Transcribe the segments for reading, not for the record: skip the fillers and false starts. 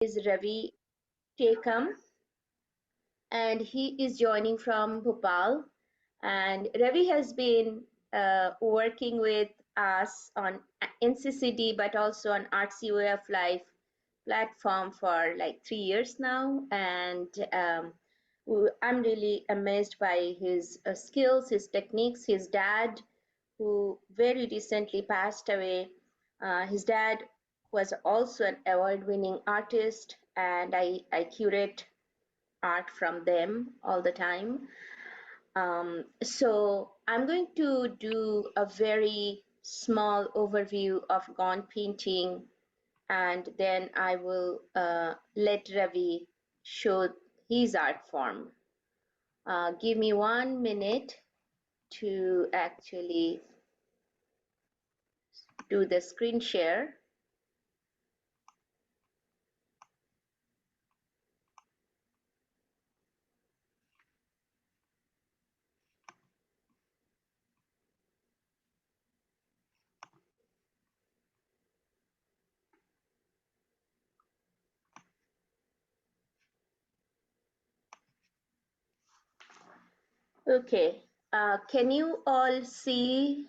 Is Ravi Tekam, and he is joining from Bhopal. And Ravi has been working with us on NCCD, but also on Artsy Way of Life platform for like 3 years now. And I'm really amazed by his skills, his techniques. His dad, who very recently passed away, his dad was also an award-winning artist, and I curate art from them all the time. So I'm going to do a very small overview of Gone painting, and then I will let Ravi show his art form. Give me 1 minute to actually do the screen share. Okay, can you all see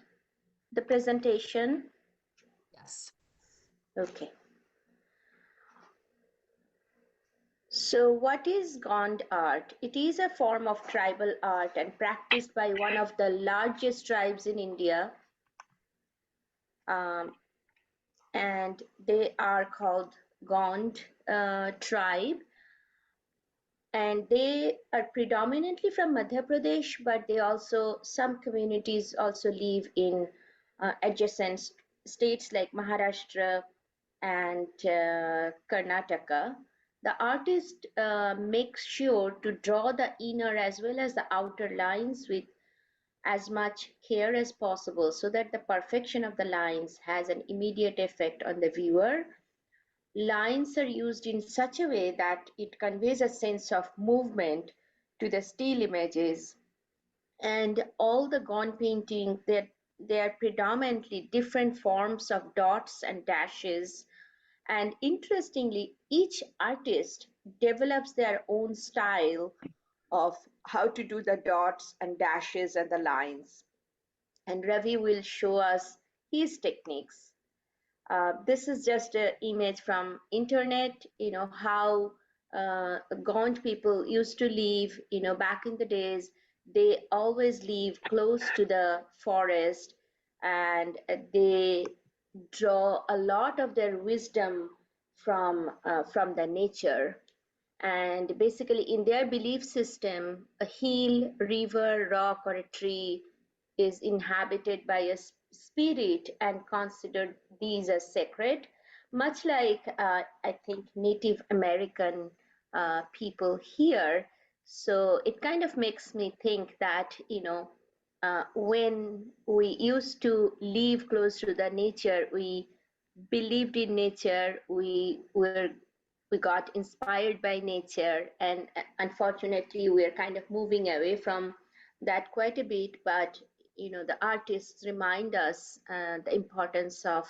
the presentation? Yes. Okay. So what is Gond art? It is a form of tribal art and practiced by one of the largest tribes in India. Um, and they are called Gond tribe. And they are predominantly from Madhya Pradesh, but they also, some communities also live in adjacent states like Maharashtra and Karnataka. The artist makes sure to draw the inner as well as the outer lines with as much care as possible so that the perfection of the lines has an immediate effect on the viewer. Lines are used in such a way that it conveys a sense of movement to the still images. And all the Gone painting, they are predominantly different forms of dots and dashes. And interestingly, each artist develops their own style of how to do the dots and dashes and the lines. And Ravi will show us his techniques. This is just an image from internet, how Gaunt people used to live, back in the days. They always live close to the forest, and they draw a lot of their wisdom from the nature. And basically, in their belief system, a hill, river, rock, or a tree is inhabited by a spirit and considered these as sacred, much like I think Native American people here. So it kind of makes me think that, when we used to live close to the nature, we believed in nature, we got inspired by nature, and unfortunately we are kind of moving away from that quite a bit. But the artists remind us the importance of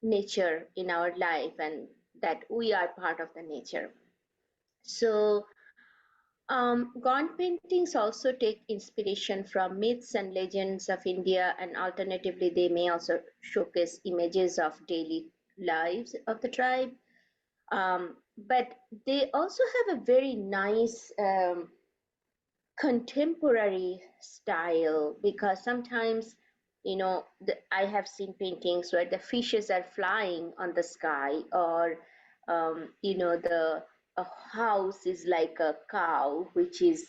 nature in our life, and that we are part of the nature. So Gaunt paintings also take inspiration from myths and legends of India, and alternatively they may also showcase images of daily lives of the tribe. But they also have a very nice contemporary style, because sometimes, I have seen paintings where the fishes are flying on the sky, or the a house is like a cow, which is,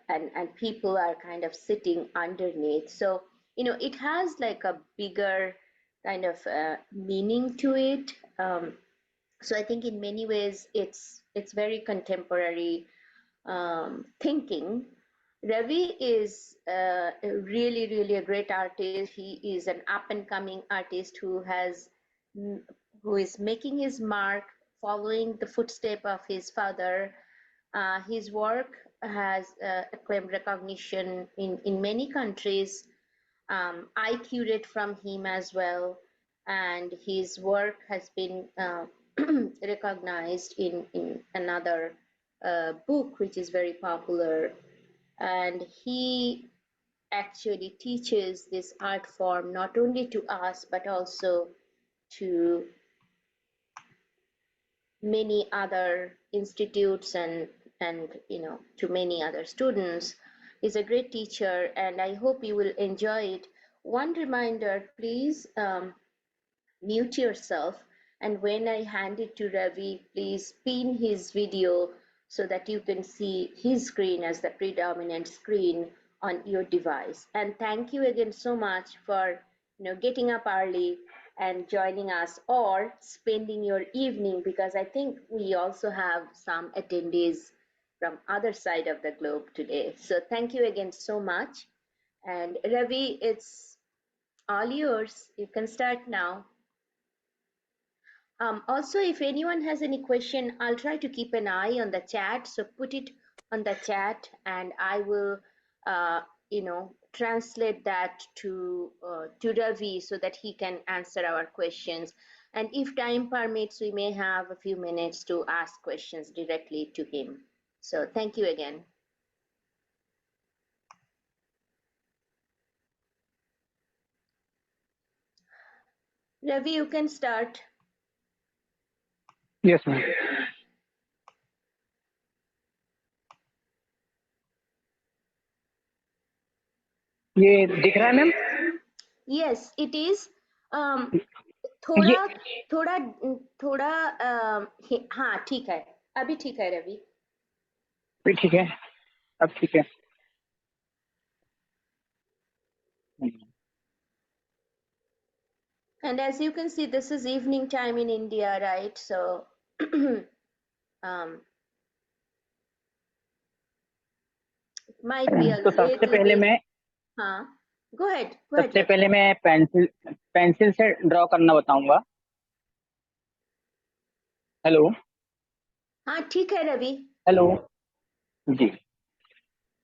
and people are kind of sitting underneath. So it has like a bigger kind of meaning to it. So I think in many ways it's very contemporary thinking. Ravi is really a great artist. He is an up and coming artist who is making his mark, following the footstep of his father. His work has acclaimed recognition in many countries. I curate from him as well, and his work has been recognized in another book which is very popular, and he actually teaches this art form not only to us but also to many other institutes and to many other students. He's a great teacher, and I hope you will enjoy it. One reminder, please mute yourself, and when I hand it to Ravi, please pin his video so that you can see his screen as the predominant screen on your device. And thank you again so much for getting up early and joining us, or spending your evening, because I think we also have some attendees from other side of the globe today. So thank you again so much. And Ravi, it's all yours. You can start now. Also, if anyone has any question, I'll try to keep an eye on the chat. So put it on the chat, and I will, translate that to Ravi so that he can answer our questions. And if time permits, we may have a few minutes to ask questions directly to him. So thank you again. Ravi, you can start. Yes, ma'am. ये दिख रहा है ma'am? Yes, it is. ये थोड़ा थोड़ा थोड़ा हाँ ठीक है, अभी ठीक है रवि. भी ठीक है, अब ठीक है. And as you can see, this is evening time in India, right? So it might be a तो सबसे little पहले bit. मैं हाँ, go ahead. सबसे पहले मैं पेंसिल से ड्रॉ करना बताऊंगा. हेलो. हाँ ठीक है रवि. हेलो जी.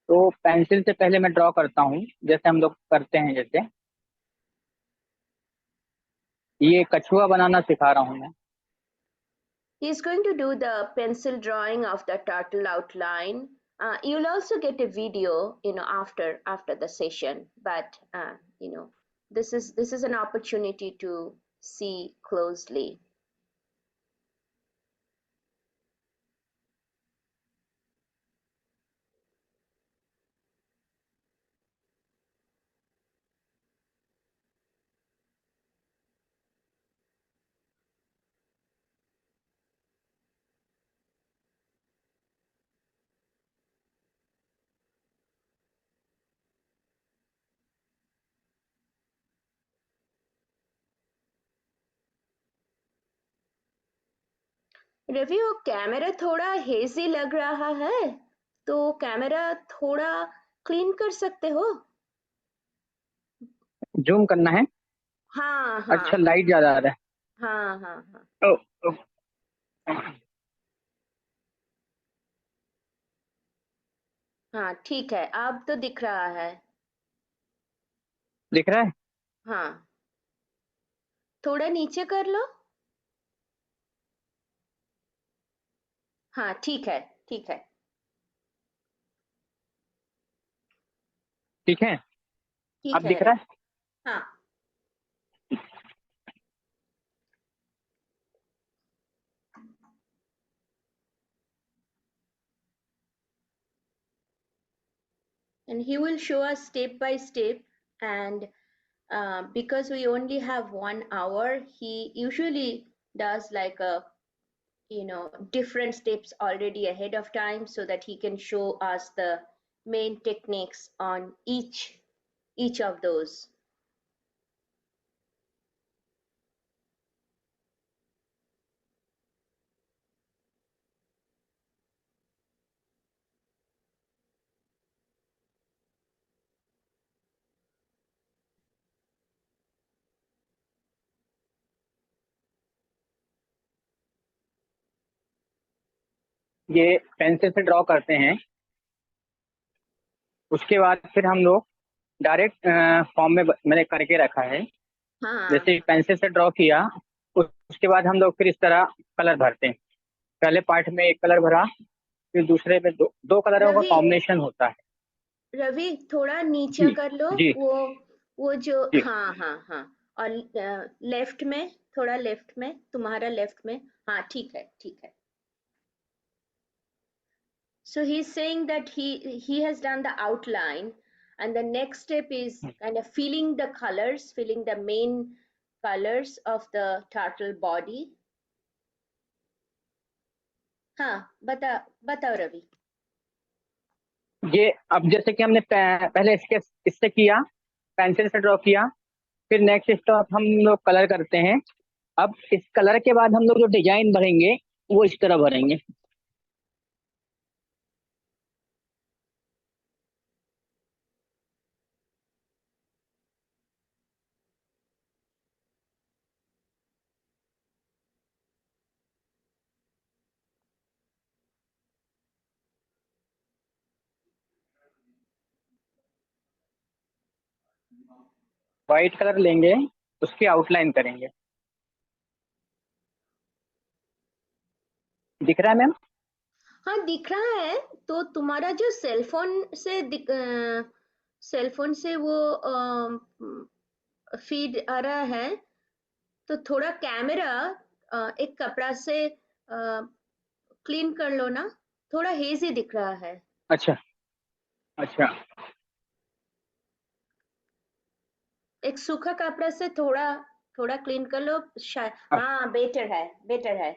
तो पेंसिल से पहले मैं ड्रॉ करता हूँ, जैसे हम लोग करते हैं. जैसे ये कछुआ बनाना सिखा रहा हूँ मैं. He is going to do the pencil drawing of the turtle outline. You'll also get a video, after the session. But this is an opportunity to see closely. Ravi, वो कैमरा थोड़ा हेजी लग रहा है, तो कैमरा थोड़ा clean कर सकते हो? जूम करना है. हाँ हाँ अच्छा, लाइट ज्यादा आ रहा है. हाँ हाँ हाँ. ओ, ओ, हाँ ठीक है, अब तो दिख रहा है. दिख रहा है. हाँ, थोड़ा नीचे कर लो. हाँ ठीक है, ठीक है. ठीक है, ठीक अब है दिख रहा रवि. है. हाँ. And he will show us step by step, and because we only have 1 hour, he usually does like a different steps already ahead of time so that he can show us the main techniques on each of those. ये pencil से draw करते हैं. उसके बाद फिर हम लोग direct form में मैंने करके रखा है. हाँ जैसे पेंसिल से ड्रॉ किया, उसके बाद हम लोग फिर इस तरह कलर भरते हैं। पहले पार्ट में एक कलर भरा, फिर दूसरे में दो कलरों का रवि, कॉम्बिनेशन होता है। रवि थोड़ा नीचे जी कर लो। जी वो जो, जी। हाँ हाँ हाँ, और लेफ्ट में, थोड़ा लेफ्ट में, तुम्हारा लेफ्ट में। हाँ ठीक है, ठीक है। So he's saying that he has done the outline, and the next step is kind of filling the colors, filling the main colors of the turtle body. हाँ, बताओ रवि। ये अब जैसे कि हमने पहले इससे किया, पेंसिल से ड्रॉ किया, फिर नेक्स्ट स्टेप हम लोग कलर करते हैं। अब इस कलर के बाद हम लोग जो डिजाइन भरेंगे वो इस तरह भरेंगे। व्हाइट कलर लेंगे, उसकी आउटलाइन करेंगे। दिख रहा है मैम? हाँ दिख रहा है। तो तुम्हारा जो सेलफोन से वो फीड आ रहा है, तो थोड़ा कैमरा एक कपड़ा से क्लीन कर लो ना, थोड़ा हेजी दिख रहा है। अच्छा अच्छा। एक सूखा कपड़ा से थोड़ा थोड़ा क्लीन कर लो शायद। अब हाँ बेटर है, बेटर है।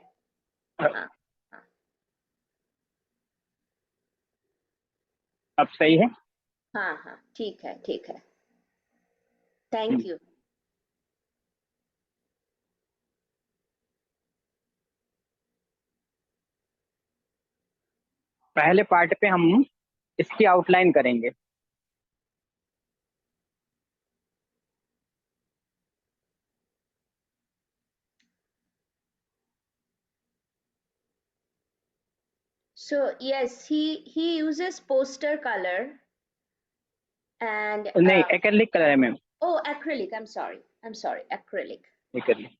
हाँ हाँ अब सही है। हाँ हाँ, ठीक है ठीक है। Thank hmm, you. पहले पार्ट पे हम इसकी आउटलाइन करेंगे। So yes, he uses poster color and नहीं, एक्रेलिक कलर है ma'am. oh acrylic. I'm sorry, acrylic. Acrylic.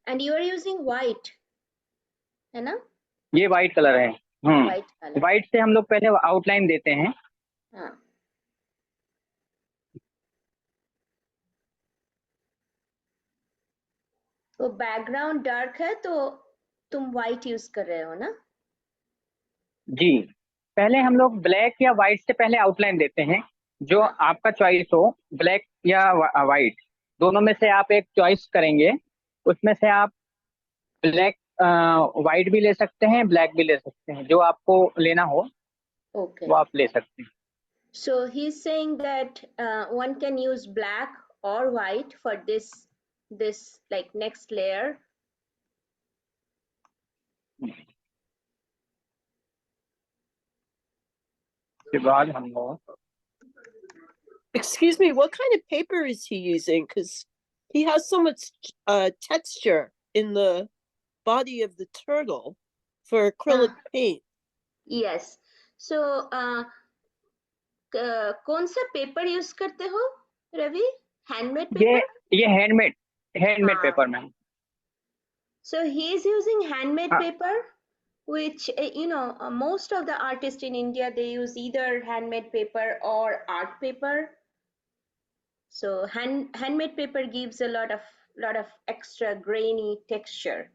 And you are using white, है ना? ये वाइट कलर है। White color. वाइट से हम लोग पहले आउटलाइन देते हैं। हाँ, तो बैकग्राउंड डार्क है तो तुम white यूज कर रहे हो ना? जी, पहले हम लोग ब्लैक या वाइट से पहले आउटलाइन देते हैं। जो हाँ आपका चॉइस हो, ब्लैक या वाइट, दोनों में से आप एक चॉइस करेंगे। उसमें से आप ब्लैक, वाइट भी ले सकते हैं, ब्लैक भी ले सकते हैं, जो आपको लेना हो वो okay. आप ले सकते हैं। So he's saying that one can use black or white for this like next layer. उसके बाद हम लोग Excuse me, what kind of paper is he using? Because he has so much texture in the body of the turtle for acrylic paint. Yes. So कौन सा paper use करते हो Ravi? Handmade ये paper? ये हैंडमेड हैंडमेड हाँ, paper ma'am. so he is using handmade हाँ paper, which most of the artists in India, they use either handmade paper or art paper. So handmade paper gives a lot of extra grainy texture.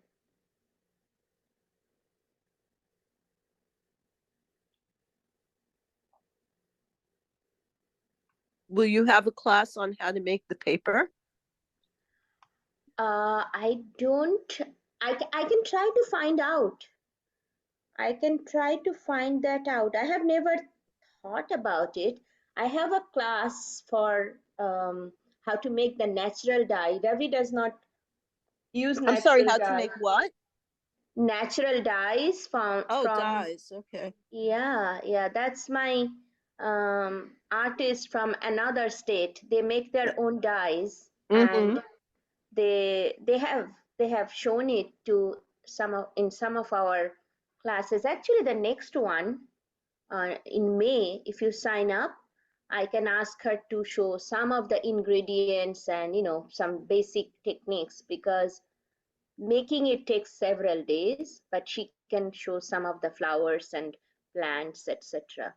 Will you have a class on how to make the paper? I don't. I can try to find out. I can try to find that out. I have never thought about it. I have a class for how to make the natural dye. Ravi does not use I'm sorry, natural how to dye. make what? Natural dyes Oh, from dyes. Okay. yeah, that's my artist from another state. They make their own dyes, Mm-hmm. and they have shown it to in some of our classes. Actually, the next one in May, if you sign up, I can ask her to show some of the ingredients and some basic techniques, because making it takes several days, but she can show some of the flowers and plants, etc.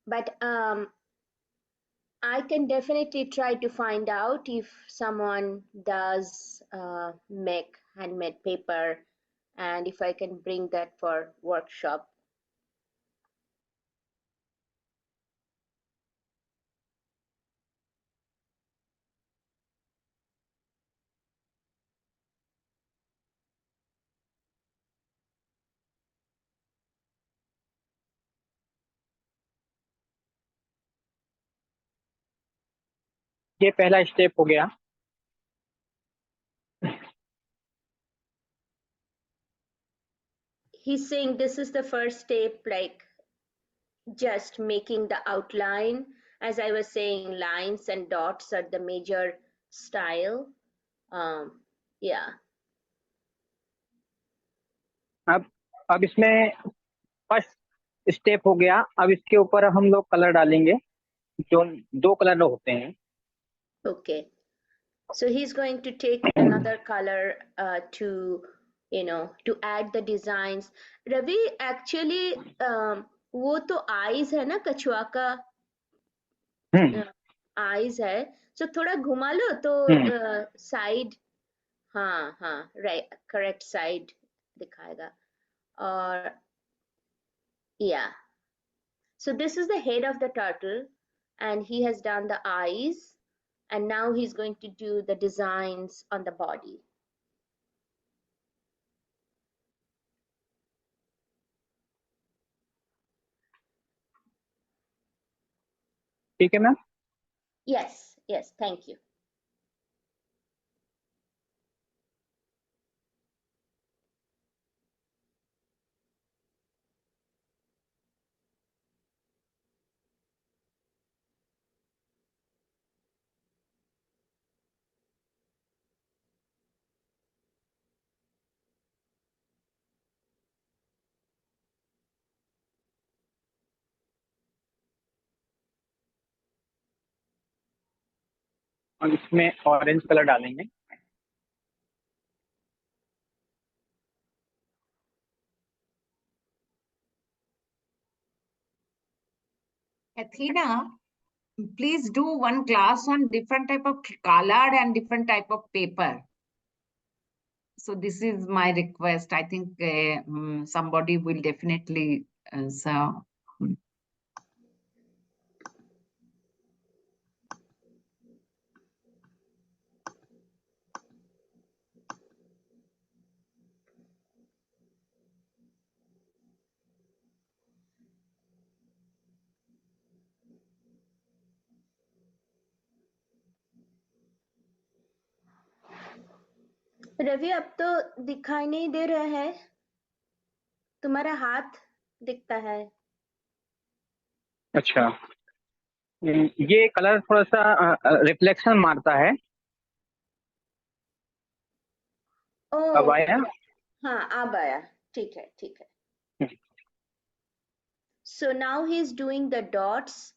But I can definitely try to find out if someone does make handmade paper, and if I can bring that for workshop. ये पहला step हो गया। He's saying this is the first step, like just making the outline. As I was saying, lines and dots are the major style. Yeah. अब इसमें first step हो गया। अब इसके ऊपर हम लोग कलर डालेंगे, जो 2 कलर होते हैं। Okay. So he's going to take another color to, to add the designs. Ravi, actually, वो तो eyes है ना कछुआ का eyes है, so थोड़ा घुमा लो तो side, हाँ हाँ right, correct side दिखाएगा। और yeah, so this is the head of the turtle, and he has done the eyes, and now he's going to do the designs on the body. ठीक है ma'am? Yes, yes, thank you. और इसमें orange colour डालेंगे। Athena, please do one class on different type of color and different type of paper. So this is my request. I think somebody will definitely so. Ravi, अब तो दिखाई नहीं दे रहा है, तुम्हारा हाथ दिखता है। अच्छा, ये कलर थोड़ा सा रिफ्लेक्शन मारता है। अब आया? हाँ, अब आया, ठीक है, ठीक है। So now he's doing the dots.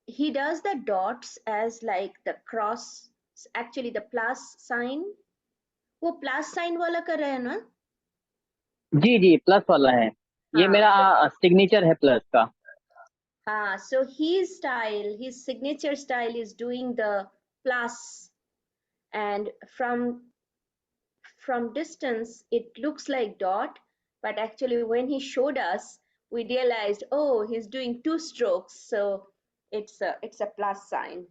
He does the dots as like the cross, actually the plus sign. वो plus sign वाला कर रहा है ना? जी जी, प्लस वाला है। ये मेरा सिग्नेचर है प्लस का। So his style, his signature style is doing the plus, and from distance it looks like dot, but actually when he showed us, we realized, oh, he's doing 2 strokes, so it's a plus sign.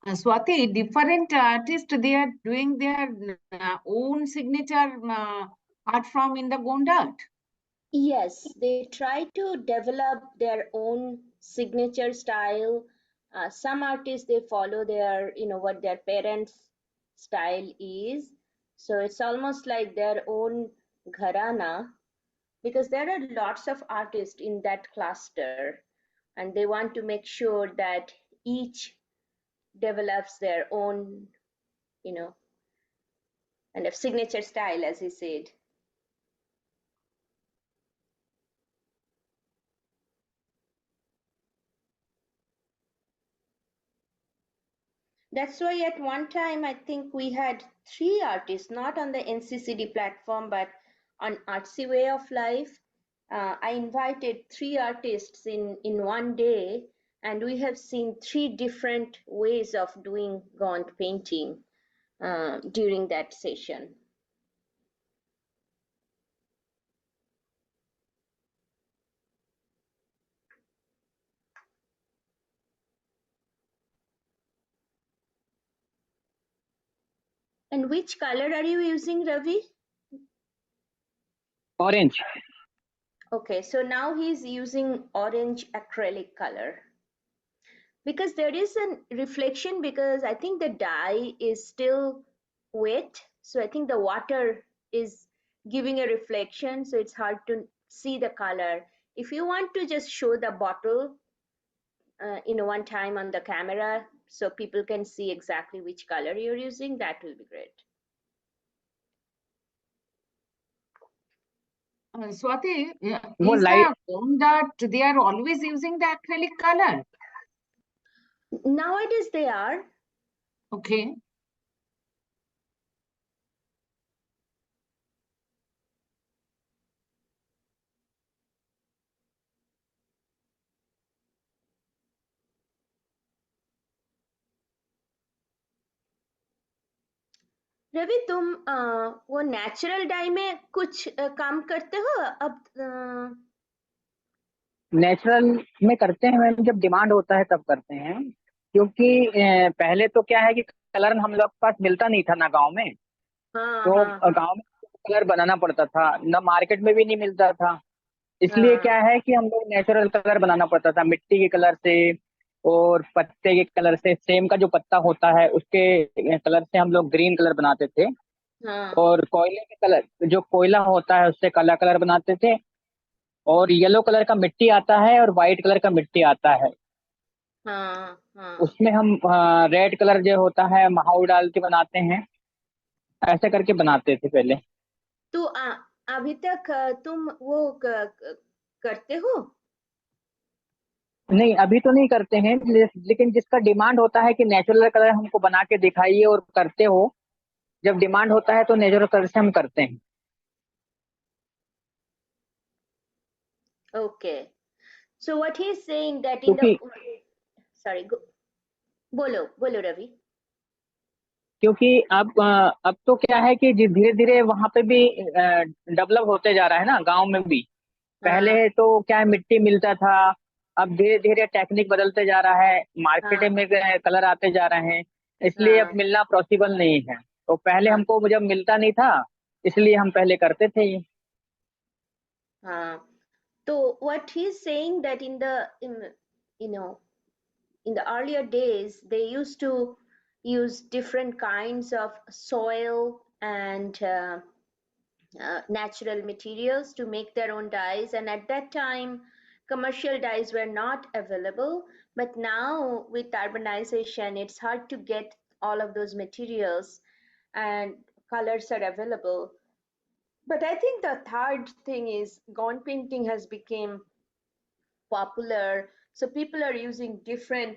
Swati, different artists, they are doing their own signature art form in the Gond art. Yes, they try to develop their own signature style. Some artists, they follow their, what their parents' style is. So it's almost like their own gharana. because there are lots of artists in that cluster, and they want to make sure that each develops their own, you know, kind of signature style, as he said. That's why at one time I think we had 3 artists, not on the NCCD platform, but on Artsy Way of Life. I invited 3 artists in one day, and we have seen 3 different ways of doing Gaunt painting during that session. And which color are you using, Ravi? Orange. Okay, so now he's using orange acrylic color. Because there is a reflection, because I think the dye is still wet. So I think the water is giving a reflection, so it's hard to see the color. If you want to just show the bottle one time on the camera so people can see exactly which color you're using, that will be great. Swati, वो is light the one that they are always using the acrylic color? Nowadays they are. Okay. Ravi, तुम वो natural die में कुछ काम करते हो अब? Natural में करते हैं मैम, जब डिमांड होता है तब करते हैं, क्योंकि पहले तो क्या है कि कलर हम लोग के पास मिलता नहीं था ना गांव में। हाँ तो हाँ हाँ गांव में कलर बनाना पड़ता था ना, मार्केट में भी नहीं मिलता था। इसलिए हाँ क्या है कि हम लोग नेचुरल कलर बनाना पड़ता था, मिट्टी के कलर से और पत्ते के कलर से। सेम का जो पत्ता होता है उसके कलर से हम लोग ग्रीन कलर बनाते थे। हाँ और कोयले के कलर, जो कोयला होता है उससे काला कलर बनाते थे। और येलो कलर का मिट्टी आता है और व्हाइट कलर का मिट्टी आता है, हाँ हाँ। उसमें हम रेड कलर जो होता है महाऊ डाल के बनाते हैं। ऐसे करके बनाते थे पहले। तो अभी तक तुम वो करते हो? नहीं, अभी तो नहीं करते हैं, लेकिन जिसका डिमांड होता है कि नेचुरल कलर हमको बना के दिखाइए और करते हो, जब डिमांड होता है तो नेचुरल कलर से हम करते हैं। Okay. So what he's saying that in the क्योंकि sorry, बोलो बोलो रवि। क्योंकि अब तो क्या है कि धीरे धीरे वहां पे भी डेवलप होते जा रहा है ना, गांव में भी। हाँ पहले तो क्या है, मिट्टी मिलता था। अब धीरे धीरे टेक्निक बदलते जा रहा है, मार्केट हाँ में कलर आते जा रहे हैं, इसलिए अब हाँ मिलना पॉसिबल नहीं है। तो पहले हाँ हमको जब मिलता नहीं था, इसलिए हम पहले करते थे ये। हाँ। So what he's saying that you know in the earlier days they used to use different kinds of soil and natural materials to make their own dyes, and at that time commercial dyes were not available. But now with urbanization it's hard to get all of those materials, and colors are available. But I think the third thing is gaunt painting has become popular, so people are using different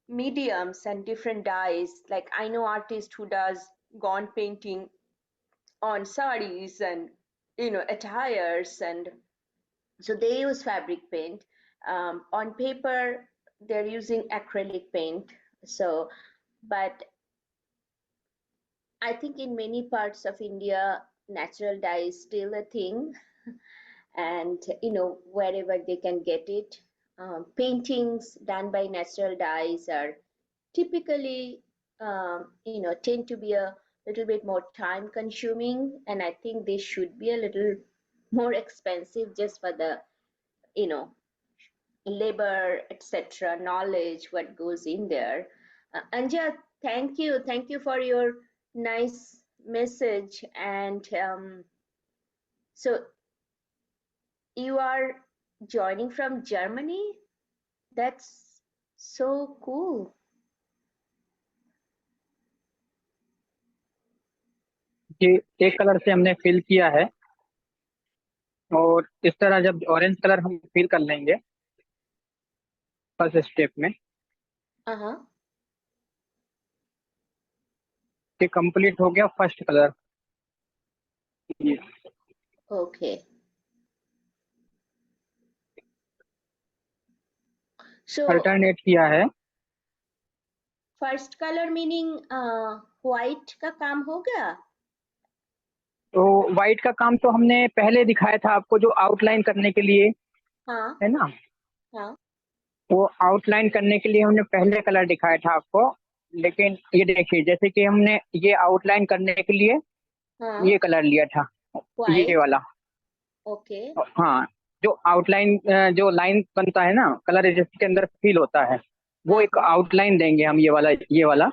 mediums and different dyes. Like I know artist who does gaunt painting on saris and attires, and so they use fabric paint. On paper they're using acrylic paint. So but I think in many parts of India natural dye is still a thing, and wherever they can get it, paintings done by natural dyes are typically tend to be a little bit more time consuming, and I think they should be a little more expensive just for the you know labor, etc., knowledge what goes in there. Anja, thank you for your nice message. And so you are joining from Germany? That's so cool. ये एक colour से हमने fill किया है, और इस तरह जब ऑरेंज कलर हम फिल कर लेंगे फर्स्ट स्टेप में, Uh-huh. ये कंप्लीट हो गया फर्स्ट कलर। ये Okay. So अल्टरनेट किया है। first color meaning white का काम हो गया? तो वाइट का काम तो हमने पहले दिखाया था आपको, जो आउटलाइन करने के लिए, हाँ है ना। हाँ वो आउटलाइन करने के लिए हमने पहले कलर दिखाया था आपको, लेकिन ये देखिए जैसे कि हमने ये आउटलाइन करने के लिए हाँ ये कलर लिया था, ये white. वाला। Okay. हाँ, जो आउटलाइन, जो लाइन बनता है ना, कलर जिसके अंदर फील होता है, वो एक हाँ आउटलाइन देंगे हम, ये वाला।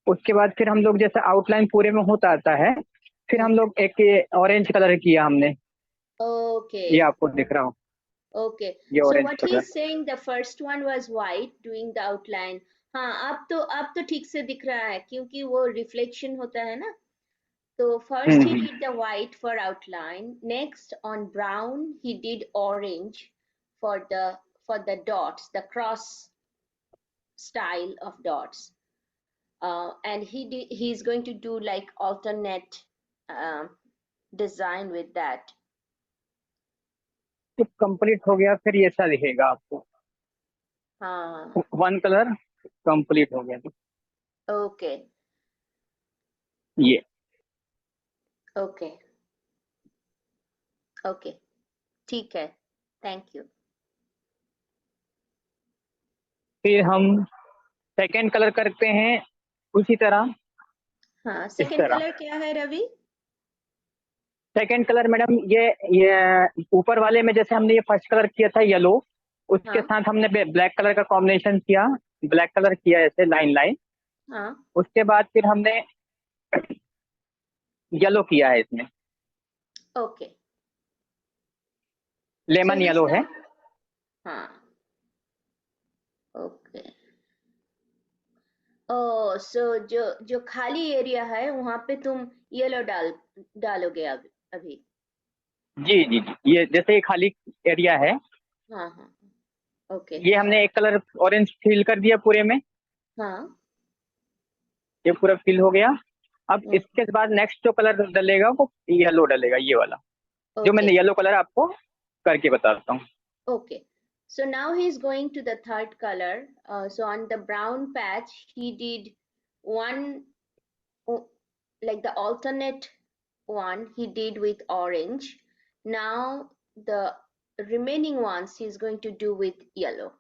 उसके बाद फिर हम लोग जैसे आउटलाइन पूरे में होता आता है, फिर हम लोग एक ऑरेंज कलर किया हमने, ये Okay. आपको दिख रहा हो, Okay. ये So orange what colour. he's saying, the first one was white doing the outline. हाँ, अब तो ठीक से दिख रहा है क्योंकि वो रिफ्लेक्शन होता है ना। So first he did the white for outline. Next on brown he did orange for the dots, the cross style of dots. And he's going to do like alternate design with that. तो complete हो गया, फिर ये ऐसा दिखेगा आपको, हाँ, one colour complete हो गया। okay, ये okay, okay. ठीक है, thank you. फिर हम सेकेंड कलर करते हैं उसी तरह, हाँ, इस सेकंड तरह। कलर क्या है रवि? सेकेंड कलर मैडम, ये ऊपर वाले में जैसे हमने ये फर्स्ट कलर किया था येलो, उसके हाँ साथ हमने ब्लैक कलर का कॉम्बिनेशन किया, ब्लैक कलर किया ऐसे लाइन लाइन। हाँ, उसके बाद फिर हमने येलो किया है इसमें, okay. So lemon he's yellow है। now, हाँ, okay. Oh, so जो खाली एरिया है वहां पे तुम येलो डालोगे अभी। जी जी जी, ये जैसे ये खाली एरिया है, हाँ हाँ, ओके। ये हमने एक कलर ऑरेंज फिल कर दिया पूरे में, हाँ, ये पूरा फिल हो गया। अब हम्म, इसके बाद नेक्स्ट जो कलर डलेगा वो येलो डलेगा, ये वाला, जो okay, मैंने येलो कलर आपको करके बताता हूँ। okay. So now he's going to the third color. So on the brown patch he did one, like the alternate one he did with orange. Now the remaining ones he's going to do with yellow.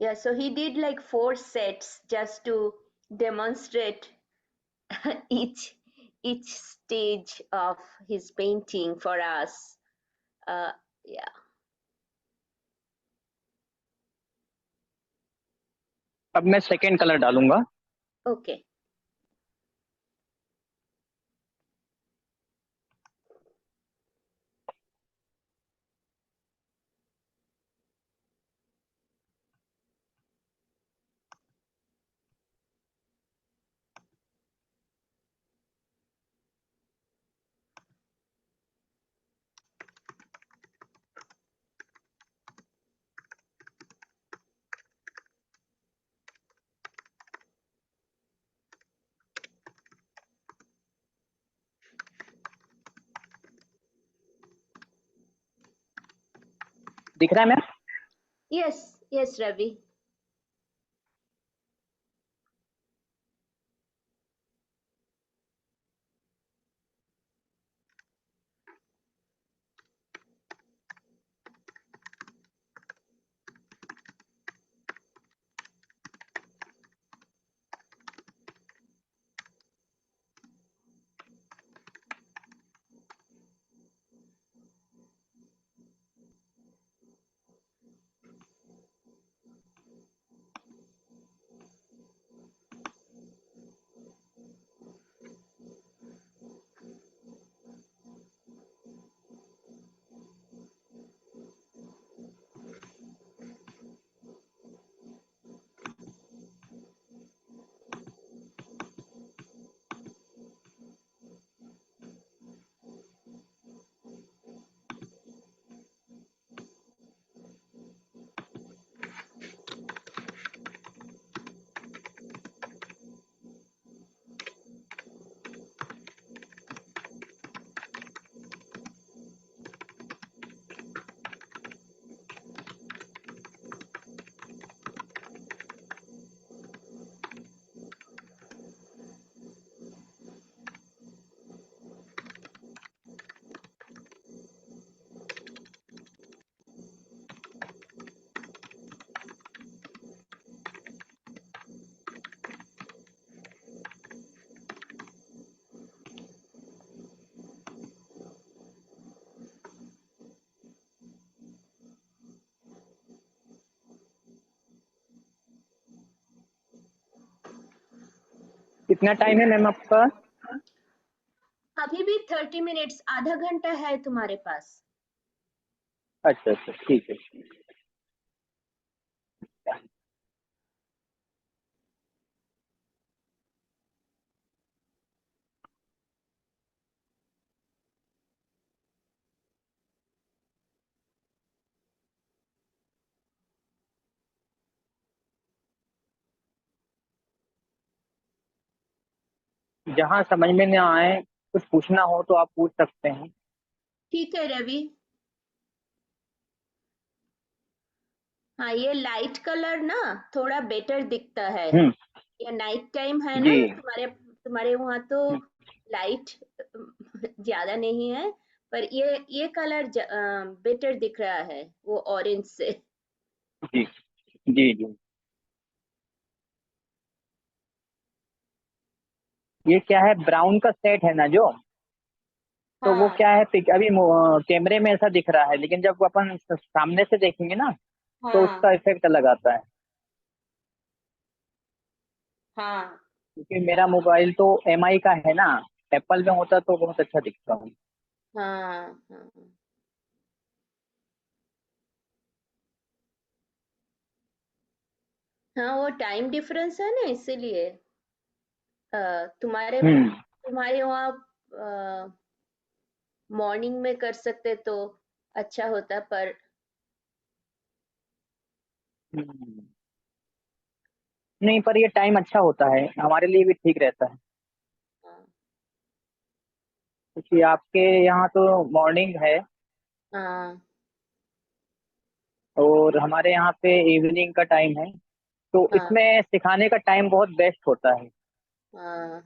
Yeah, so he did like 4 sets just to demonstrate each each stage of his painting for us. Yeah. अब मैं second colour डालूंगा। Okay. दिख रहा है ma'am? Yes, yes, Ravi. कितना time है ma'am आपका? अभी भी 30 मिनट्स, आधा घंटा है तुम्हारे पास। अच्छा अच्छा, ठीक है। जहाँ समझ में न आए, कुछ पूछना हो तो आप पूछ सकते हैं। ठीक है रवि। हाँ, ये लाइट कलर ना थोड़ा बेटर दिखता है। हम्म। ये नाइट टाइम है ना, जी। तुम्हारे तुम्हारे वहाँ तो हम्म, लाइट ज्यादा नहीं है, पर ये कलर बेटर दिख रहा है वो ऑरेंज से। जी जी जी। ये क्या है, ब्राउन का सेट है ना जो, तो वो हाँ क्या है, अभी कैमरे में ऐसा दिख रहा है, लेकिन जब अपन सामने से देखेंगे ना तो हाँ उसका इफेक्ट अलग आता है। हाँ क्योंकि मेरा मोबाइल तो एमआई का है ना, एप्पल में होता तो बहुत अच्छा दिखता हूँ। हाँ हाँ। हाँ, वो टाइम डिफरेंस है ना, इसीलिए तुम्हारे हम्म। तुम्हारे वहाँ मॉर्निंग में कर सकते तो अच्छा होता, पर हम्म। नहीं, पर ये टाइम अच्छा होता है, हमारे लिए भी ठीक रहता है। हाँ क्योंकि आपके यहाँ तो मॉर्निंग है हाँ और हमारे यहाँ पे इवनिंग का टाइम है, तो हाँ इसमें सिखाने का टाइम बहुत बेस्ट होता है। हाँ,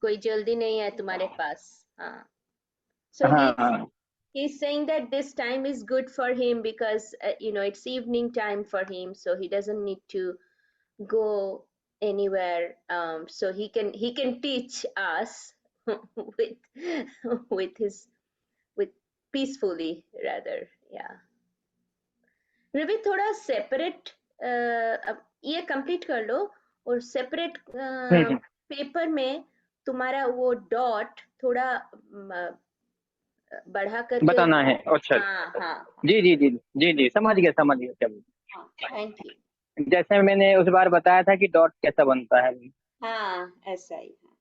कोई जल्दी नहीं है तुम्हारे पास। हाँ, so हाँ हाँ। he's saying that this time is good for him because it's evening time for him, so he doesn't need to go anywhere, so he can teach us with his with peacefully rather. Yeah, Ravi थोड़ा separate, अब ये complete कर लो और separate हम्म। Paper में तुम्हारा वो dot थोड़ा बढ़ा करके। बताना है, अच्छा। हाँ हाँ जी जी जी जी जी, समझ गया समझ गया, चलो। हाँ, थैंक यू। जैसे मैंने उस बार बताया था कि डॉट कैसा बनता है। हाँ, ऐसा ही है।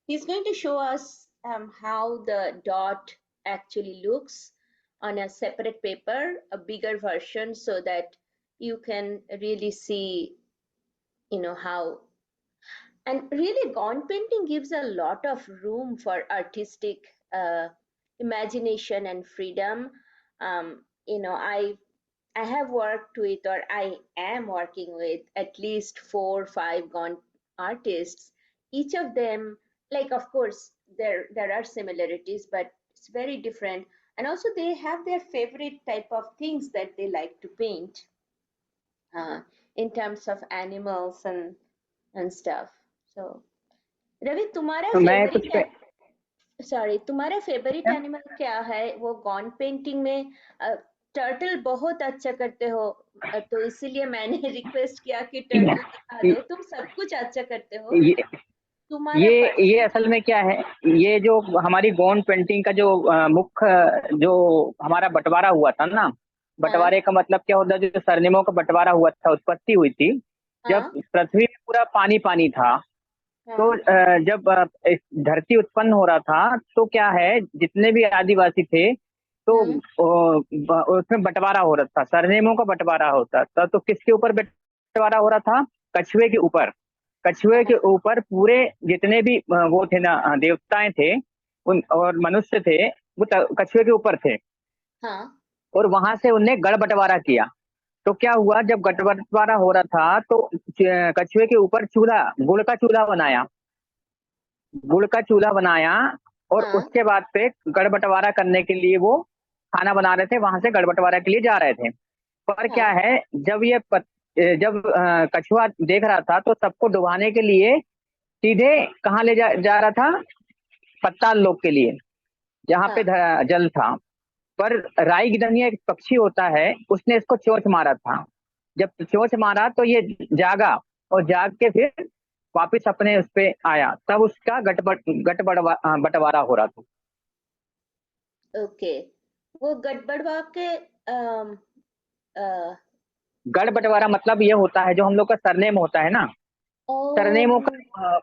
He's going to show us how the dot actually looks on a separate paper, a bigger version, so that you can really see, how. And really, gone painting gives a lot of room for artistic imagination and freedom. I have worked with, or I am working with, at least 4 or 5 gone artists. Each of them, like, of course, there are similarities, but it's very different. And also, they have their favorite type of things that they like to paint, uh, in terms of animals and stuff. So, Ravi, तुम्हारा तो मैं कुछ favourite, sorry, तुम्हारा favourite animal क्या है वो gone painting में? Turtle बहुत अच्छा करते हो, तो इसीलिए मैंने रिक्वेस्ट किया कि टर्टल दिखा दो। तुम सब कुछ अच्छा करते हो, ये तुम्हारा ये पर्सनल। असल में क्या है, ये जो हमारी गोंड पेंटिंग का जो मुख्य जो हमारा बंटवारा हुआ था ना, हाँ बंटवारे का मतलब क्या होता है, जो सरनेमों का बंटवारा हुआ था, उत्पत्ति हुई थी जब हाँ पृथ्वी में पूरा पानी पानी था। तो हाँ जब इस धरती उत्पन्न हो रहा था तो क्या है, जितने भी आदिवासी थे तो हम्म उसमें बंटवारा हो रहा था, सरनेमों का बंटवारा होता था। तो किसके ऊपर बंटवारा हो रहा था? कछुए के ऊपर। कछुए के हाँ ऊपर पूरे जितने भी वो थे ना, देवताएं थे उन और मनुष्य थे, वो कछुए के ऊपर थे। हाँ और वहां से उनने गढ़ बंटवारा किया। तो क्या हुआ, जब गढ़ बंटवारा हो रहा था तो कछुए के ऊपर चूल्हा, गुड़ का चूल्हा बनाया, गुड़ का चूल्हा बनाया। और हाँ उसके बाद पे गढ़ बंटवारा करने के लिए वो खाना बना रहे थे, वहां से गढ़ बंटवारा के लिए जा रहे थे। पर क्या हाँ है, जब कछुआ देख रहा था तो सबको डुबाने के लिए सीधे कहाँ ले जा रहा था? पताल लोक के लिए, जहाँ पे हाँ जल था। पर राई गिदनिया एक पक्षी होता है, उसने इसको चोंच मारा था। जब चोंच मारा तो ये जागा, और जाग के फिर वापस अपने उस पे आया, तब उसका बंटवारा हो रहा था। ओके, वो गड़बड़वा के गढ़ बंटवारा मतलब ये होता है, जो हम लोग का सरनेम होता है ना, सरनेमों ओ का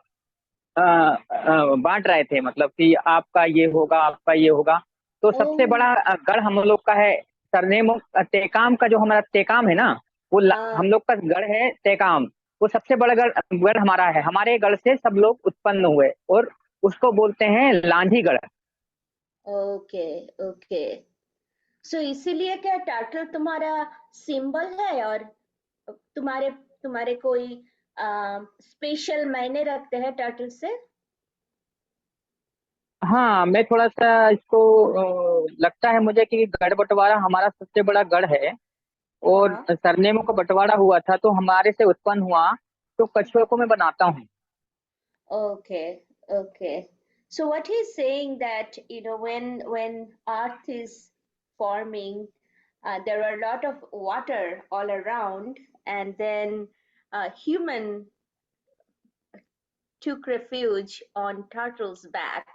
बांट रहे थे, मतलब कि आपका ये होगा, आपका ये होगा। तो ओ सबसे बड़ा गढ़ हम लोग का है सरनेमों तेकाम का, जो हमारा तेकाम है ना, वो हाँ, हम लोग का गढ़ है तेकाम। वो सबसे बड़ा गढ़ गढ़ हमारा है, हमारे गढ़ से सब लोग उत्पन्न हुए, और उसको बोलते हैं लांधी गढ़। Okay okay. सो इसीलिए क्या टाइटल तुम्हारा सिंबल है, और तुम्हारे तुम्हारे कोई स्पेशल मायने रखते हैं टाइटल से? हाँ, मैं थोड़ा सा इसको लगता है मुझे कि गढ़ बंटवारा हमारा सबसे बड़ा गढ़ है, और हाँ, सरनेमों का बंटवारा हुआ था तो हमारे से उत्पन्न हुआ, तो कछुए को मैं बनाता हूँ। okay, okay. So what he's saying that, you know, when Earth is forming, there are a lot of water all around, and then human took refuge on turtle's back,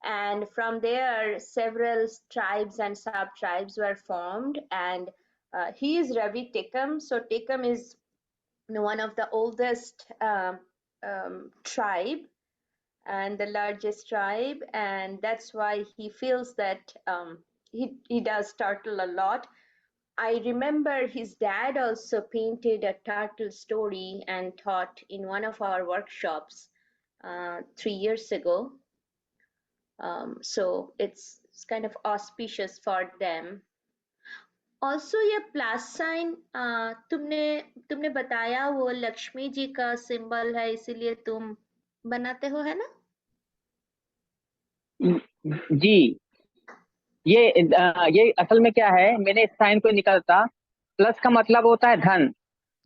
and from there several tribes and sub-tribes were formed, and he is Ravi Tekam. So Tekam is one of the oldest tribe and the largest tribe, and that's why he feels that he does turtle a lot. I remember his dad also painted a turtle story and taught in one of our workshops 3 years ago. So it's kind of auspicious for them. Also ये plus sign तुमने तुमने बताया वो लक्ष्मी जी का symbol है, इसीलिए तुम बनाते हो, है ना? जी, ये असल में क्या है, मैंने इस साइन को निकालता। प्लस का मतलब होता है धन,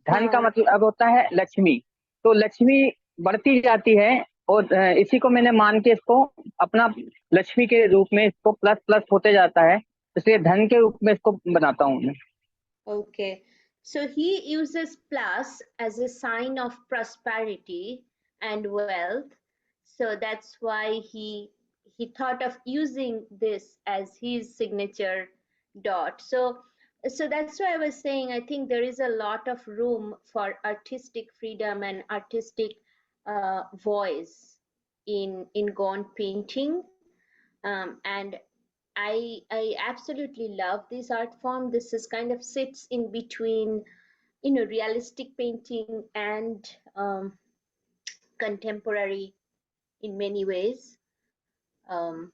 धन का हाँ, मतलब होता है लक्ष्मी। तो लक्ष्मी बढ़ती जाती है, और इसी को मैंने मान के इसको अपना लक्ष्मी के रूप में इसको प्लस प्लस होते जाता है, इसलिए धन के रूप में इसको बनाता हूँ मैं। okay. So he uses plus as a sign of prosperity and wealth. So that's why he thought of using this as his signature dot. So that's why I was saying I think there is a lot of room for artistic freedom and artistic voice in Gone painting. And I absolutely love this art form. This is kind of sits in between, you know, realistic painting and contemporary in many ways. Um,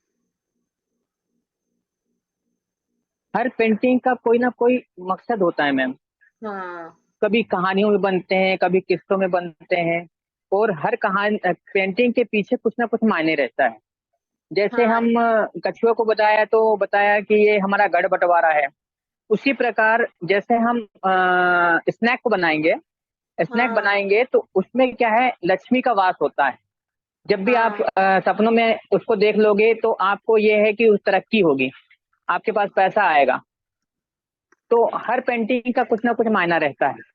her painting का कोई ना कोई मकसद होता है ma'am. हाँ, कभी कहानियों में बनते हैं, कभी किस्सों में बनते हैं, और हर कहानी पेंटिंग के पीछे कुछ ना कुछ मायने रहता है। जैसे हाँ, हम कछुआ को बताया तो बताया कि ये हमारा गढ़ बंटवारा है। उसी प्रकार जैसे हम स्नैक को बनाएंगे, स्नैक हाँ, बनाएंगे तो उसमें क्या है, लक्ष्मी का वास होता है। जब भी आप हाँ, सपनों में उसको देख लोगे तो आपको ये है कि उस तरक्की होगी, आपके पास पैसा आएगा। तो हर पेंटिंग का कुछ ना कुछ मायना रहता है।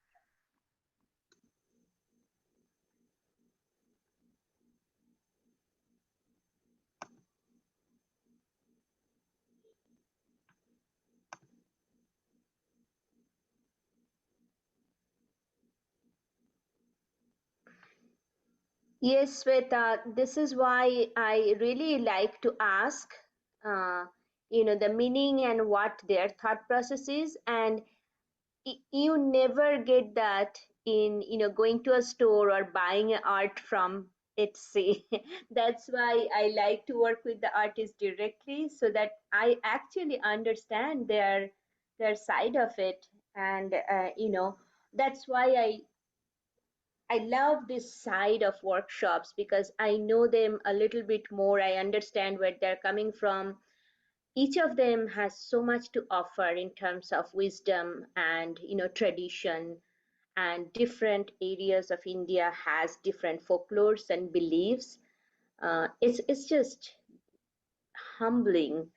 yes, Sweta, this is why I really like to ask, uh, you know, the meaning and what their thought process is. And you never get that in, you know, going to a store or buying art from Etsy. That's why I like to work with the artist directly, so that I actually understand their side of it. And you know, that's why I love this side of workshops, because I know them a little bit more. I understand where they're coming from. Each of them has so much to offer in terms of wisdom and, you know, tradition, and different areas of India has different folklores and beliefs. It's just humbling.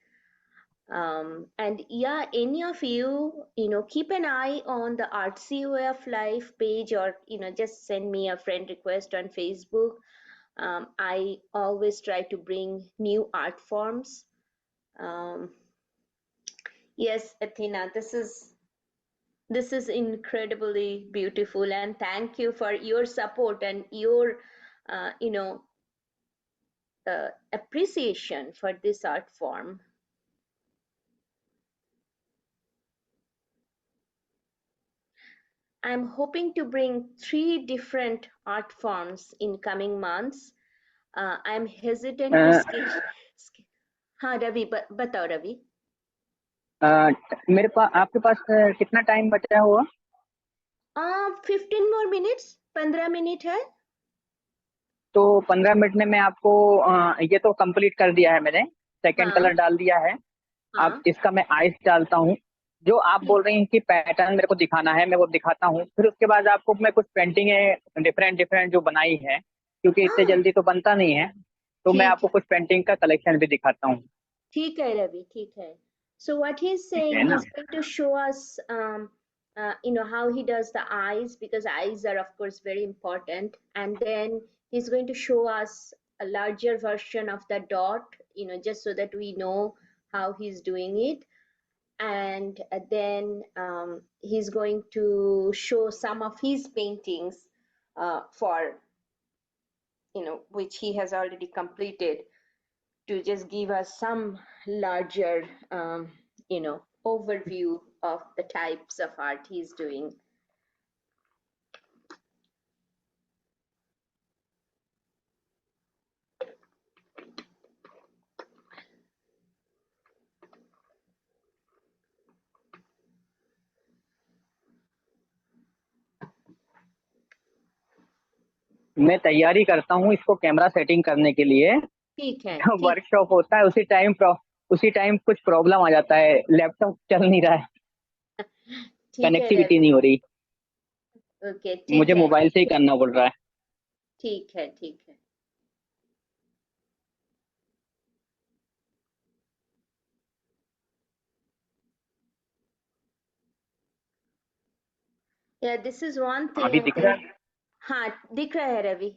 And yeah, any of you, keep an eye on the Artsy Way of Life page, or, just send me a friend request on Facebook. I always try to bring new art forms. Yes, Athena, this is incredibly beautiful, and thank you for your support and your, appreciation for this art form. I'm hoping to bring 3 different art forms in coming months. I'm hesitant to हाँ रवि, बताओ रवि. मेरे पास आपके पास कितना time बचा हुआ? 15 more minutes, 15 minute है. तो 15 minute में मैं आपको ये तो कंप्लीट कर दिया है मैंने, सेकंड हाँ. कलर डाल दिया है. अब हाँ, इसका मैं आइस डालता हूँ. जो आप ठीक. बोल रही हैं कि पैटर्न मेरे को दिखाना है, मैं वो दिखाता हूँ. फिर उसके बाद आपको मैं कुछ पेंटिंग डिफरेंट डिफरेंट जो बनाई है, क्योंकि इतने हाँ, जल्दी तो बनता नहीं है, तो मैं ठीक आपको है. कुछ पेंटिंग का कलेक्शन भी दिखाता हूँ. ठीक है रवि, ठीक है. So what he's ठीक saying, है ना? he's going to show us, how he does the eyes, because eyes are of course very important. And then he's going to show us a larger version of the dot, just so that we know how he's doing it. And then he's going to show some of his paintings, for, which he has already completed, to just give us some larger, overview of the types of art he's doing. मैं तैयारी करता हूँ इसको camera setting करने के लिए. ठीक है, ठीक. वर्कशॉप होता है उसी टाइम कुछ प्रॉब्लम आ जाता है, लैपटॉप चल नहीं रहा है, ठीक है कनेक्टिविटी रवि. नहीं हो रही, ओके, ठीक मुझे है. मोबाइल से ही करना पड़ रहा है. ठीक है, ठीक है. Yeah, this is one thing अभी I दिख रहा think. हाँ, दिख रहा है Ravi.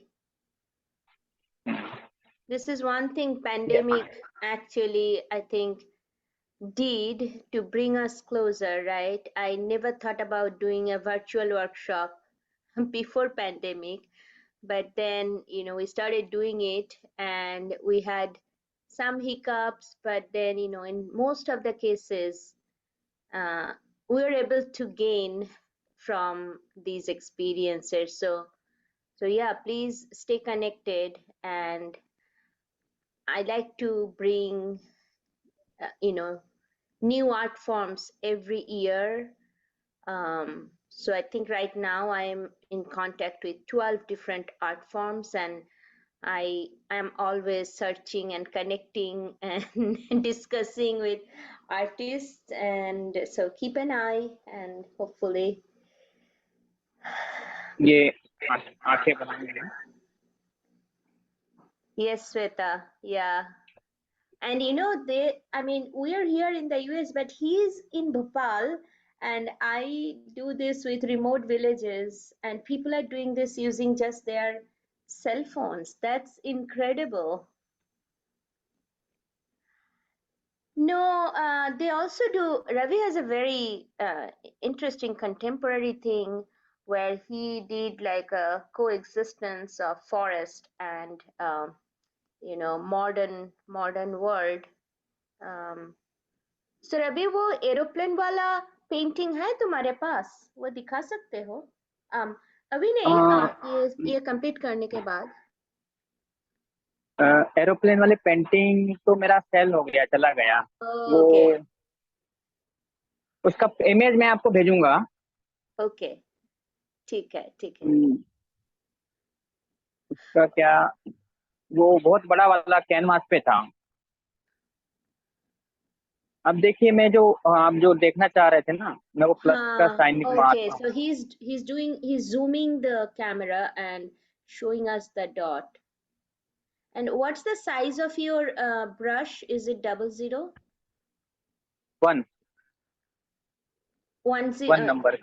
This is one thing pandemic actually, I think, did to bring us closer, right? I never thought about doing a virtual workshop before pandemic, but then, we started doing it, and we had some hiccups, but then, in most of the cases, uh, we were able to gain from these experiences. So yeah, please stay connected, and I like to bring, new art forms every year. So I think right now I'm in contact with 12 different art forms, and I am always searching and connecting and discussing with artists. And so keep an eye, and hopefully. ये आंखें बनानी है. Yes, Sweta. Yeah. And we are here in the US, but he's in Bhopal, and I do this with remote villages, and people are doing this using just their cell phones. That's incredible. No, they also do. Ravi has a very interesting contemporary thing where he did like a coexistence of forest and, modern world. So Ravi, वो aeroplane वाला painting है तुम्हारे पास? वो दिखा सकते हो? अभी नहीं, ये कंप्लीट करने के बाद. एरोप्लेन वाली पेंटिंग तो मेरा सेल हो गया, चला गया वो. ओके. उसका इमेज मैं आपको भेजूंगा. ओके, ठीक है, ठीक है. उसका क्या, वो बहुत बड़ा वाला कैनवास पे था. अब देखिए, मैं जो आप जो देखना चाह रहे थे ना, मैं वो प्लस का हाँ, साइन okay. मारता हूँ. So he's zooming the camera and showing us the dot. And what's the size of your brush? Is it 00? 1 1 1 number.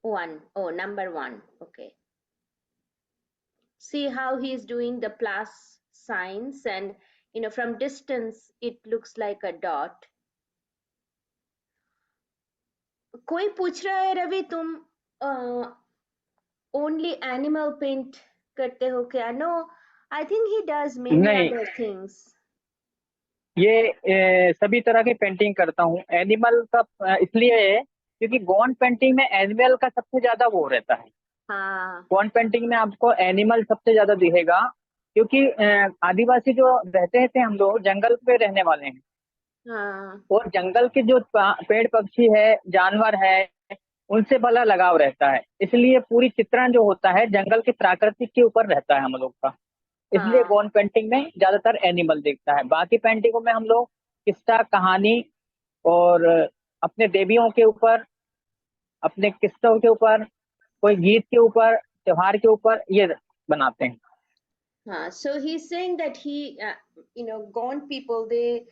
1. Oh, number 1. Okay. See how he's doing the plus signs, and from distance it looks like a dot. कोई पूछ रहा है रवि तुम only animal paint करते हो क्या? No, I think he does many नहीं, other things. ये सभी तरह की पेंटिंग करता हूँ। एनिमल का इसलिए है क्योंकि गॉन पेंटिंग में एनिमल का सबसे ज्यादा वो रहता है। हाँ गॉन पेंटिंग में आपको एनिमल सबसे ज्यादा दिखेगा, क्योंकि आदिवासी जो रहते थे हम लोग जंगल पे रहने वाले हैं, हाँ और जंगल के जो पेड़ पक्षी है, जानवर है, उनसे भला लगाव रहता है। इसलिए पूरी चित्रण जो होता है जंगल के प्राकृतिक के ऊपर रहता है हम लोग का। इसलिए हाँ गॉन पेंटिंग में ज्यादातर एनिमल दिखता है। बाकी पेंटिंगों में हम लोग किस्सा, कहानी और अपने देवियों के ऊपर, अपने किस्सों के ऊपर, कोई गीत के ऊपर, त्योहार के ऊपर ये बनाते हैं। So he's saying that he gone people, they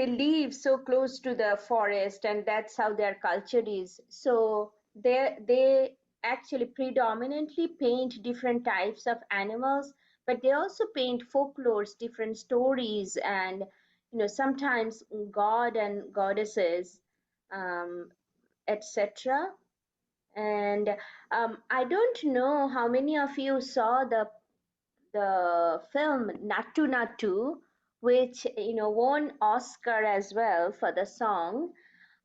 live so close to the forest, and that's how their culture is. So they actually predominantly paint different types of animals, but they also paint folklores, different stories, and sometimes god and goddesses, um, etc. And I don't know how many of you saw the film Nattu Nattu, which won Oscar as well for the song.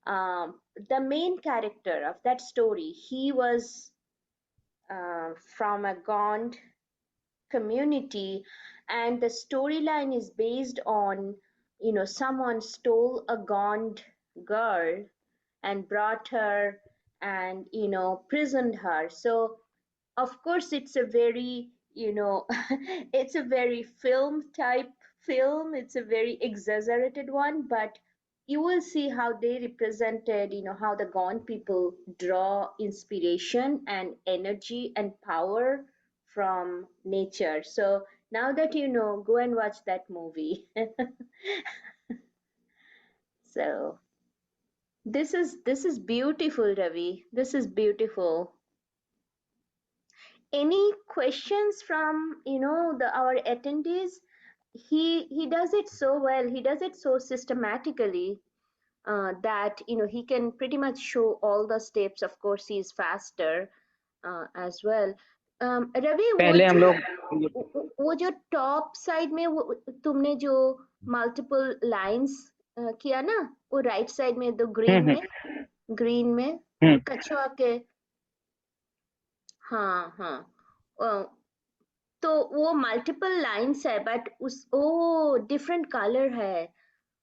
The main character of that story, he was from a Gond community, and the storyline is based on someone stole a Gond girl and brought her and prisoned her. So of course it's a very it's a very film type film, it's a very exaggerated one, but you will see how they represented how the Gone people draw inspiration and energy and power from nature. So now that you know, go and watch that movie. So this is beautiful, Ravi, this is beautiful. Any questions from our attendees? He does it so well, he does it so systematically, that he can pretty much show all the steps. Of course he is faster as well. Ravi, पहले हम लोग वो जो top side में वो तुमने जो multiple lines किया ना, वो राइट साइड में तो हम्म ग्रीन में हम्म कछुआ के, हाँ हाँ, अ, तो वो मल्टीपल लाइंस है, बट उस ओ डिफरेंट कलर है।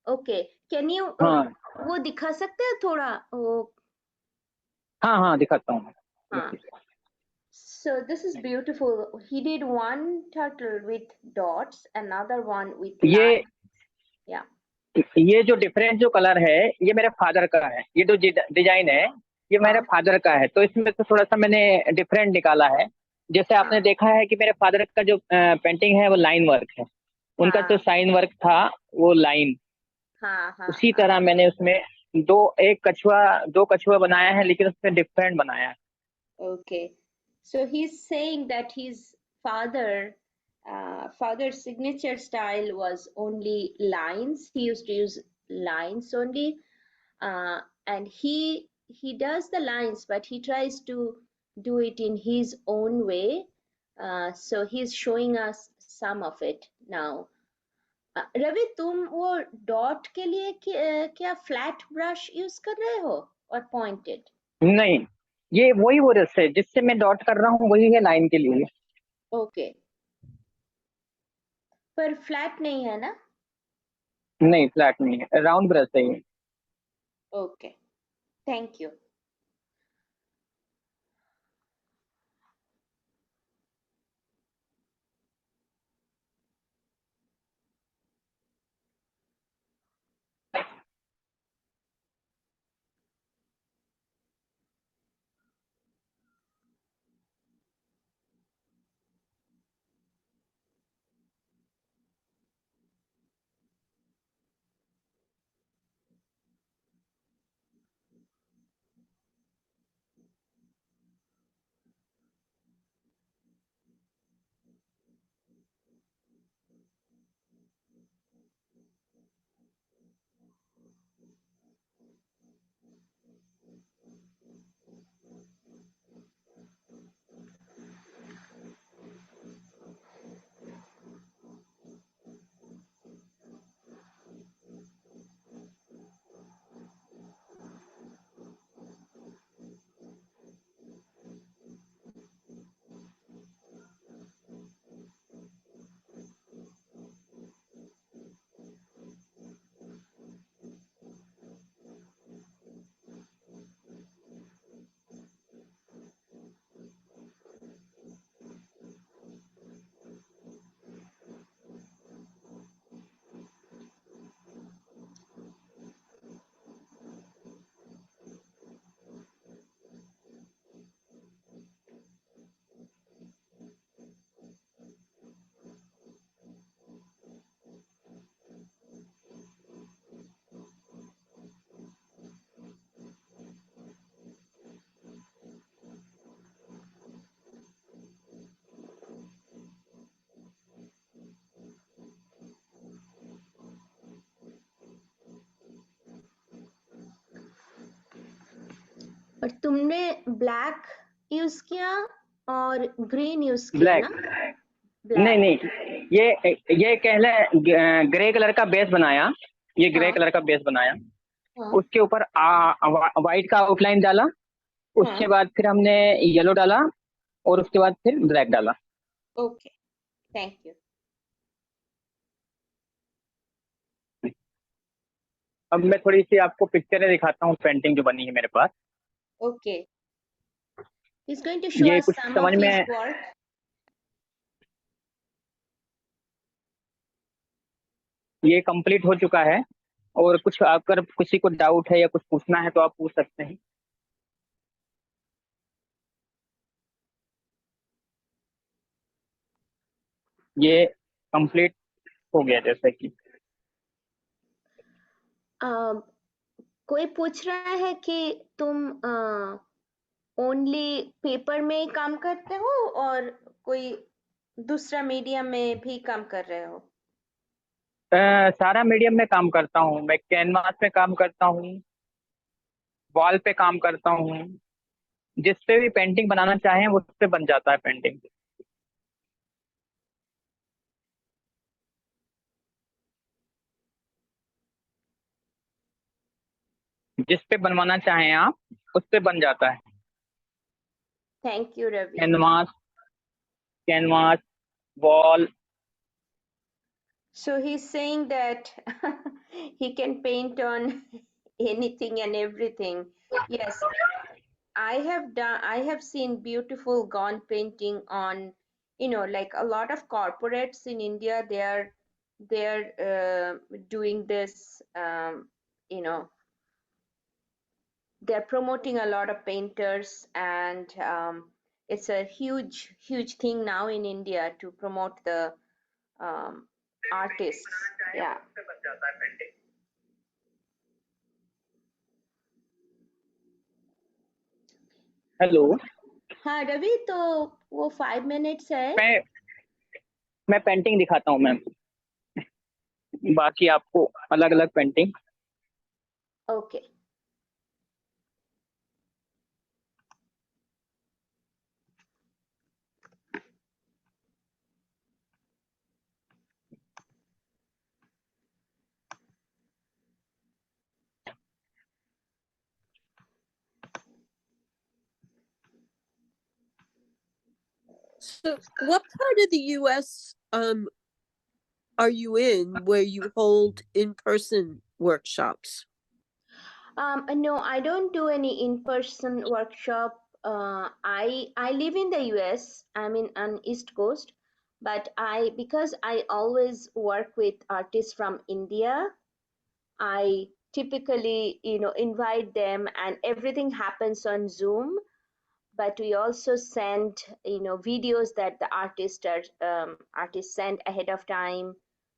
ओके, कैन यू हाँ वो दिखा सकते हैं थोड़ा वो? हाँ हाँ, दिखाता हूँ। हाँ, so this is beautiful. He did one turtle with dots, another one with ये line. Yeah. ये जो डिफरेंट जो कलर है, ये मेरे फादर का है। ये जो डिजाइन है, ये मेरे हाँ फादर का है। तो इसमें तो थोड़ा सा मैंने डिफरेंट निकाला है। जैसे हाँ आपने देखा है कि मेरे फादर का जो पेंटिंग है वो लाइन वर्क है, उनका जो हाँ साइन वर्क था वो लाइन। हाँ हाँ उसी हाँ। तरह मैंने उसमें दो कछुआ बनाया है, लेकिन उसमें डिफरेंट बनाया है। Okay. So he's saying that his father's signature style was only lines. He used to use lines only, and he does the lines, but he tries to do it in his own way. So he's showing us some of it now. Ravi, तुम वो dot के लिए क्या flat brush use कर रहे हो और pointed? नहीं, ये वही ब्रश है जिससे मैं डॉट कर रहा हूँ, वही है लाइन के लिए। ओके, पर फ्लैट नहीं है ना? नहीं, फ्लैट नहीं है, राउंड ब्रश है ये। Okay, thank you. और तुमने ब्लैक यूज किया और ग्रीन यूज किया ब्लैक। ना? नहीं ब्लैक। नहीं, ये कह लें ग्रे कलर का बेस बनाया, ये ग्रे हाँ कलर का बेस बनाया। हाँ उसके ऊपर वाइट का आउटलाइन डाला। हाँ। उसके बाद फिर हमने येलो डाला और उसके बाद फिर ब्लैक डाला। Okay, thank you. अब मैं थोड़ी सी आपको पिक्चरें दिखाता हूँ, पेंटिंग जो बनी है मेरे पास। Okay, he's going to show ये us कुछ some समझ of his में, work. ये कंप्लीट हो चुका है। और कुछ अगर किसी को डाउट है या कुछ पूछना है तो आप पूछ सकते हैं। ये कंप्लीट हो गया जैसे कि। अ, कोई पूछ रहा है कि तुम ओनली पेपर में ही काम करते हो और कोई दूसरा मीडियम में भी काम कर रहे हो? सारा मीडियम में काम करता हूँ मैं, कैनवास पे काम करता हूँ, वॉल पे काम करता हूँ। जिस पे भी पेंटिंग बनाना चाहें उस पे बन जाता है पेंटिंग। जिस पे बनवाना चाहें आप उस पे बन जाता है। Thank you Ravi. Canvas, canvas, wall. So he's saying that he can paint on anything and everything. Yes, I have seen beautiful gone painting on, like a lot of corporates in India, they're doing this, you know, they're promoting a lot of painters, and it's a huge, huge thing now in India to promote the um, artists. Yeah. Hello. हाँ रवि, तो वो 5 minutes है। मैं मैं painting दिखाता हूँ ma'am, बाकी आपको अलग अलग painting. Okay. So, what part of the U.S. Are you in where you hold in-person workshops? No, I don't do any in-person workshop. I live in the US. I'm in on East Coast, but because I always work with artists from India, I typically, invite them, and everything happens on Zoom. But we also send, videos that the artists send ahead of time,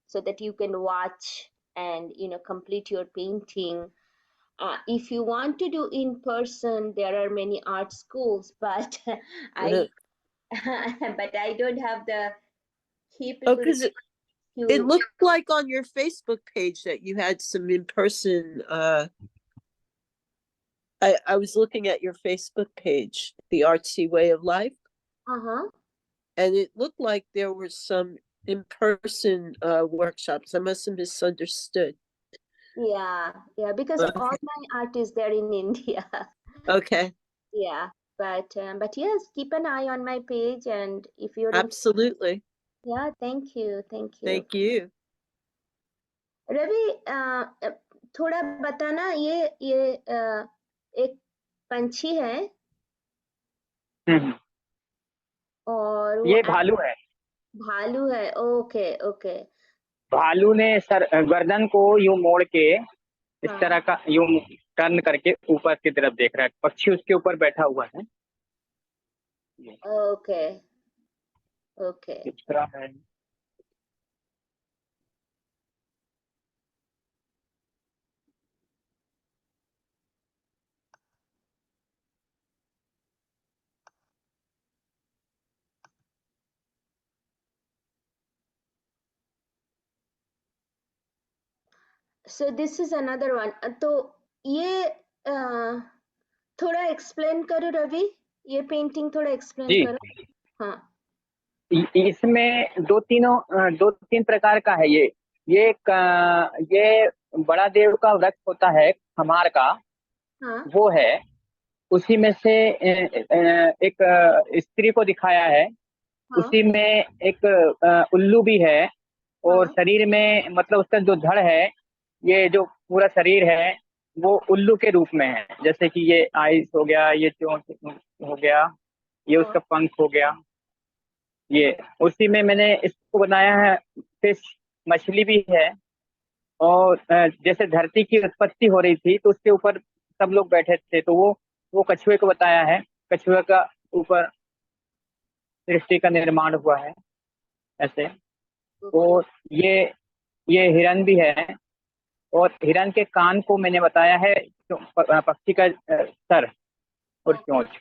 so that you can watch and complete your painting. If you want to do in person, there are many art schools, but I but I don't have the Oh, capability because it to. looked like on your Facebook page that you had some in-person. I was looking at your Facebook page, The Artsy Way of Life, Uh-huh. and it looked like there were some in-person workshops. I must have misunderstood. Yeah, because all Okay. my art is there in India. Okay. Yeah, but yes, keep an eye on my page, and if you're in. Absolutely. Yeah, thank you. Thank you. Ravi, थोड़ा बताना, ये एक पंछी है हम्म। और वो ये भालू है। भालू है। Okay okay. भालू ने सर गर्दन को यूं मोड़ के इस हाँ। तरह का यूं टर्न करके ऊपर की तरफ देख रहा है, पक्षी उसके ऊपर बैठा हुआ है। Okay okay. दूसरा है, so this is another one. तो ये थोड़ा एक्सप्लेन करो रवि, ये पेंटिंग थोड़ा एक्सप्लेन जी करो। हाँ इसमें दो तीन प्रकार का है ये बड़ा देव का वृक्ष होता है खमार का, हाँ वो है। उसी में से एक स्त्री को दिखाया है। हाँ उसी में एक उल्लू भी है। और हाँ। शरीर में मतलब उसका जो धड़ है, ये जो पूरा शरीर है वो उल्लू के रूप में है। जैसे कि ये आइस हो गया, ये चोंच हो गया, ये हाँ उसका पंख हो गया। ये उसी में मैंने इसको बनाया है। फिश मछली भी है। और जैसे धरती की उत्पत्ति हो रही थी तो उसके ऊपर सब लोग बैठे थे, तो वो कछुए को बताया है। कछुए का ऊपर सृष्टि का निर्माण हुआ है ऐसे। ओके और ये हिरन भी है। और हिरन के कान को मैंने बताया है पक्षी का सर और चोंच।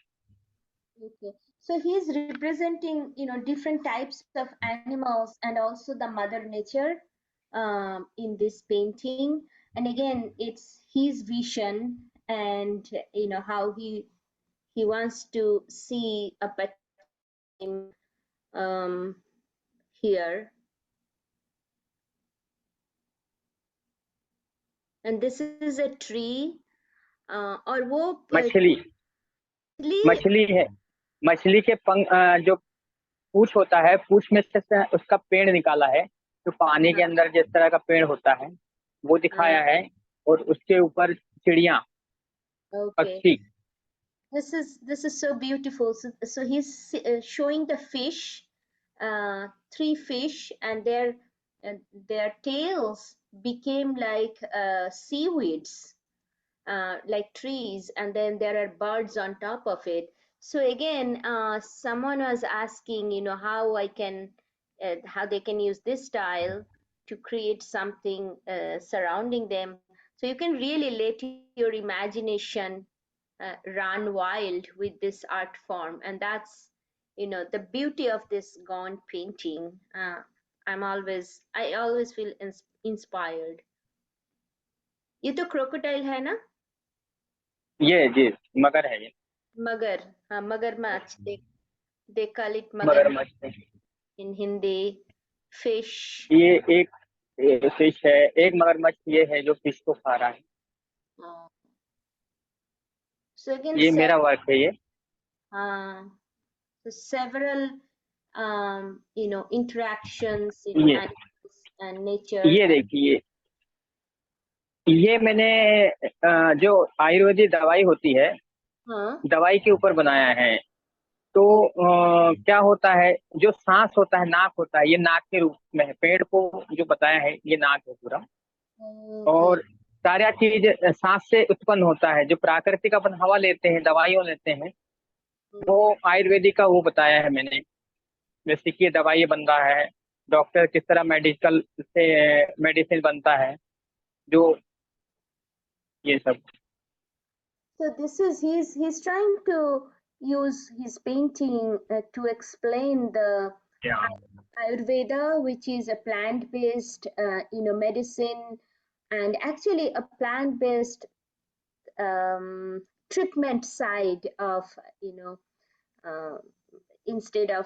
okay. So he's representing, different types of animals and also the mother nature in this painting. And again, it's his vision, and how he wants to see a particular here. And this is a tree. और वो मछली मछली। मछली है। मछली के पंख जो पूंछ होता है, पूंछ में से उसका पेड़ निकाला है। जो पानी के अंदर जिस तरह का पेड़ होता है वो दिखाया है। और उसके ऊपर चिड़िया, Okay. पक्षी। This is so beautiful. So he's showing the fish, three fish, and their tails became like seaweeds, like trees, and then there are birds on top of it. So again, someone was asking, how they can use this style to create something surrounding them. So you can really let your imagination run wild with this art form, and that's the beauty of this gaunt painting. I always feel inspired. ये तो crocodile है ना? ये जी मगर है ये। मगर, हाँ मगरमच्छ, they call it मगरमच्छ है। in Hindi. Fish. ये एक फिश है। एक मगरमच्छ ये है जो फिश को खा रहा है। uh, so again, ये मेरा वर्क है ये। uh, several interactions in ये animals and nature. ये देखिए, ये मैंने जो आयुर्वेदिक दवाई होती है, हाँ दवाई के ऊपर बनाया है। तो क्या होता है, जो सांस होता है, नाक होता है, ये नाक के रूप में है। पेड़ को जो बताया है ये नाक है पूरा। ओके। और सारा चीज सांस से उत्पन्न होता है। जो प्राकृतिक अपन हवा लेते हैं, दवाइयों लेते हैं, वो आयुर्वेदिक का वो बताया है मैंने। जैसे कि ये दवाई बन रहा है, डॉक्टर किस तरह मेडिकल से मेडिसिन बनता है, जो ये सब। So this is he's trying to use his painting to explain the Ayurveda, which is a plant-based, medicine, and actually a plant-based treatment side of, you know, uh, instead of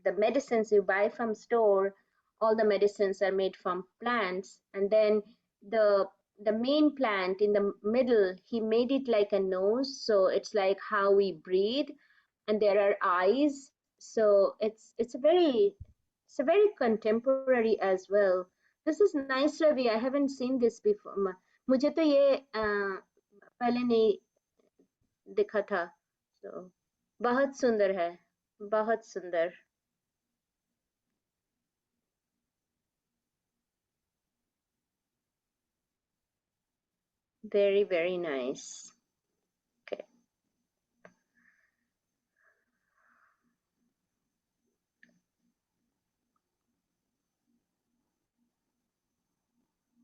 the medicines you buy from store. All the medicines are made from plants, and then the the main plant in the middle, he made it like a nose, so it's like how we breathe, and there are eyes. So it's a very contemporary as well. This is nice, Ravi. I haven't seen this before. मुझे तो ये पहले नहीं दिखा था। So बहुत सुंदर है, बहुत सुंदर। Very, very nice.